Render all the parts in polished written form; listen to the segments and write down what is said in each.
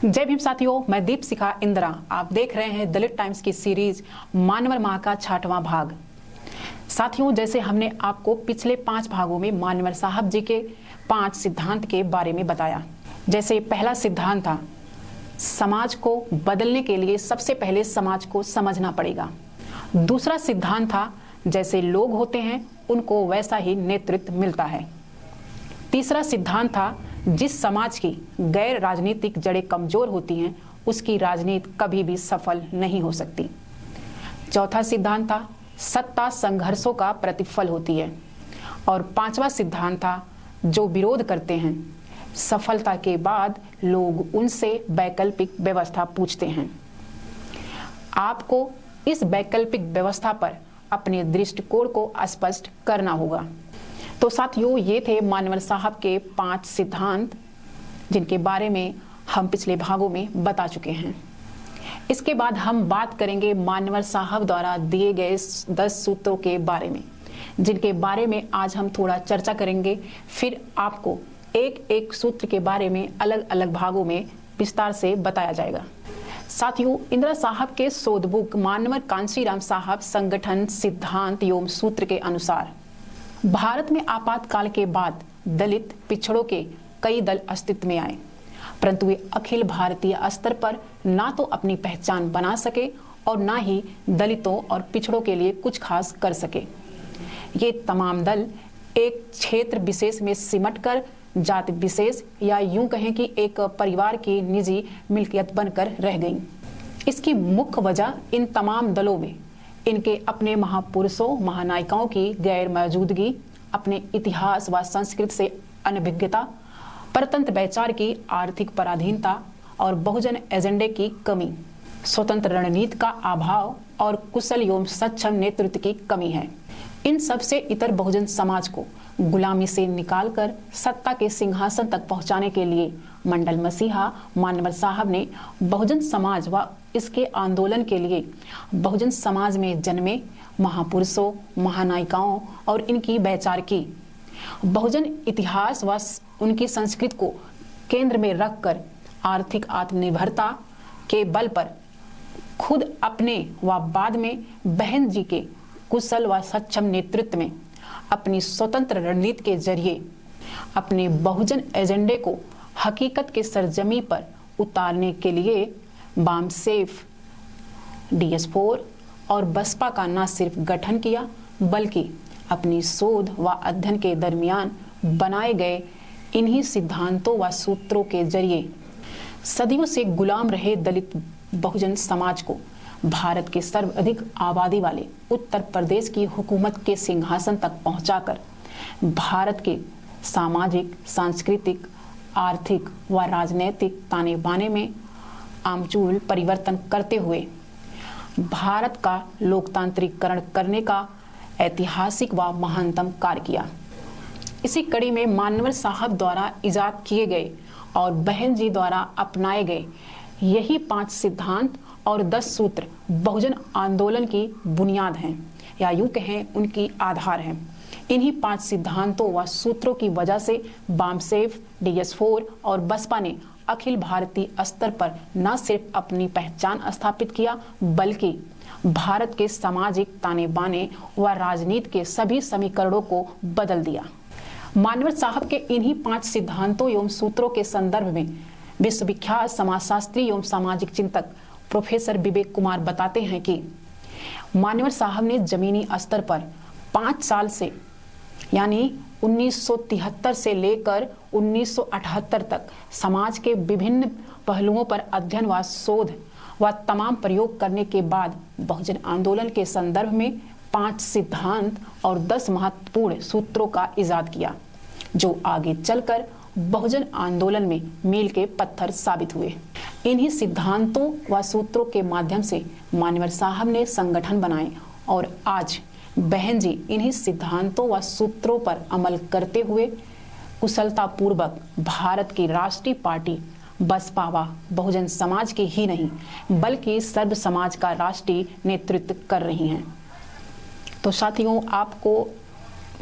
जय भीम साथियों, मैं दीपशिखा इंदिरा। आप देख रहे हैं दलित टाइम्स की सीरीज मानवर माह का 6वां भाग। साथियों, जैसे हमने आपको पिछले 5 भागों में मानवर साहब जी के 5 सिद्धांत के बारे में बताया। जैसे पहला सिद्धांत था, समाज को बदलने के लिए सबसे पहले समाज को समझना पड़ेगा। दूसरा सिद्धांत था, जैसे लोग होते हैं उनको वैसा ही नेतृत्व मिलता है। तीसरा सिद्धांत था, जिस समाज की गैर राजनीतिक जड़ें कमजोर होती हैं उसकी राजनीति कभी भी सफल नहीं हो सकती। चौथा सिद्धांत था, सत्ता संघर्षों का प्रतिफल होती है। और 5वां सिद्धांत था, जो विरोध करते हैं सफलता के बाद लोग उनसे वैकल्पिक व्यवस्था पूछते हैं। आपको इस वैकल्पिक व्यवस्था पर अपने दृष्टिकोण को स्पष्ट करना होगा। तो साथियों, ये थे मानवर साहब के 5 सिद्धांत, जिनके बारे में हम पिछले भागों में बता चुके हैं। इसके बाद हम बात करेंगे मानवर साहब द्वारा दिए गए 10 सूत्रों के बारे में, जिनके बारे में आज हम थोड़ा चर्चा करेंगे। फिर आपको एक एक सूत्र के बारे में अलग अलग भागों में विस्तार से बताया जाएगा। साथियों, इंदिरा साहब के शोध बुक मानवर कांशीराम साहब संगठन सिद्धांत एवं सूत्र के अनुसार भारत में आपातकाल के बाद दलित पिछड़ों के कई दल अस्तित्व में आए, परंतु वे अखिल भारतीय स्तर पर ना तो अपनी पहचान बना सके और ना ही दलितों और पिछड़ों के लिए कुछ खास कर सके। ये तमाम दल एक क्षेत्र विशेष में सिमटकर जाति विशेष या यूं कहें कि एक परिवार की निजी मिल्कियत बनकर रह गईं। इसकी मुख्य वजह इन तमाम दलों में इनके अपने महापुरुषों महानायिकाओं की गैर मौजूदगी, अपने इतिहास व संस्कृति से अनभिज्ञता, परतंत्र वैचार की आर्थिक पराधीनता और बहुजन एजेंडे की कमी, स्वतंत्र रणनीति का अभाव और कुशल एवं सक्षम नेतृत्व की कमी है। इन सब से इतर बहुजन समाज को गुलामी से निकालकर सत्ता के सिंहासन तक पहुंचाने के लिए मंडल मसीहा मानवर साहब ने बहुजन समाज व इसके आंदोलन के लिए बहुजन समाज में जन्मे महापुरुषों महानायिकाओं और इनकी वैचार की बहुजन इतिहास व उनकी संस्कृति को केंद्र में रखकर आर्थिक आत्मनिर्भरता के बल पर खुद अपने व बाद में बहन जी के कुशल व सक्षम नेतृत्व में अपनी स्वतंत्र रणनीति के जरिए अपने बहुजन एजेंडे को हकीकत के सरजमी पर उतारने के लिए बामसेफ, DS4 और बसपा का न सिर्फ गठन किया बल्कि अपनी शोध व अध्ययन के दरमियान बनाए गए इन्हीं सिद्धांतों व सूत्रों के जरिए सदियों से गुलाम रहे दलित बहुजन समाज को भारत के सर्वाधिक आबादी वाले उत्तर प्रदेश की हुकूमत के सिंहासन तक पहुंचाकर भारत के सामाजिक सांस्कृतिक आर्थिक व राजनीतिक ताने बाने में आमूल परिवर्तन करते हुए भारत का लोकतांत्रिकरण करने का ऐतिहासिक व महानतम कार्य किया। इसी कड़ी में मानवर साहब द्वारा इजाद किए गए और बहन जी द्वारा अपनाए गए यही 5 सिद्धांत और 10 सूत्र बहुजन आंदोलन की बुनियाद हैं, या यूं कहें उनकी आधार हैं। इन्हीं 5 सिद्धांतों व सूत्रों की वजह से बामसेफ, DS4 और बसपा ने अखिल भारतीय स्तर पर न सिर्फ अपनी पहचान स्थापित किया बल्कि भारत के सामाजिक ताने बाने व राजनीति के सभी समीकरणों को बदल दिया। मानवर साहब के इन्हीं 5 सिद्धांतों एवं सूत्रों के संदर्भ में विश्वविख्यात समाजशास्त्री एवं सामाजिक चिंतक प्रोफेसर विवेक कुमार बताते हैं कि मानवर साहब ने जमीनी स्तर पर 5 साल से यानी 1973 से लेकर 1978 तक समाज के विभिन्न पहलुओं पर अध्ययन व शोध व तमाम प्रयोग करने के बाद बहुजन आंदोलन के संदर्भ में 5 सिद्धांत और 10 महत्वपूर्ण सूत्रों का इजाद किया, जो आगे चलकर बहुजन आंदोलन में मील के पत्थर साबित हुए। इन्हीं सिद्धांतों व सूत्रों के माध्यम से मानवर साहब ने संगठन बनाए और आज बहन जी इन्हीं सिद्धांतों व सूत्रों पर अमल करते हुए कुशलतापूर्वक भारत की राष्ट्रीय पार्टी बसपा व बहुजन समाज की ही नहीं बल्कि सर्व समाज का राष्ट्रीय नेतृत्व कर रही हैं। तो साथियों, आपको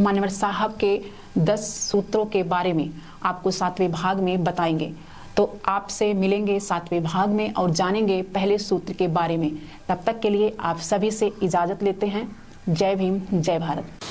मानवर साहब के 10 सूत्रों के बारे में आपको 7वें भाग में बताएंगे। तो आपसे मिलेंगे 7वें भाग में और जानेंगे पहले सूत्र के बारे में। तब तक के लिए आप सभी से इजाजत लेते हैं। जय भीम, जय भारत।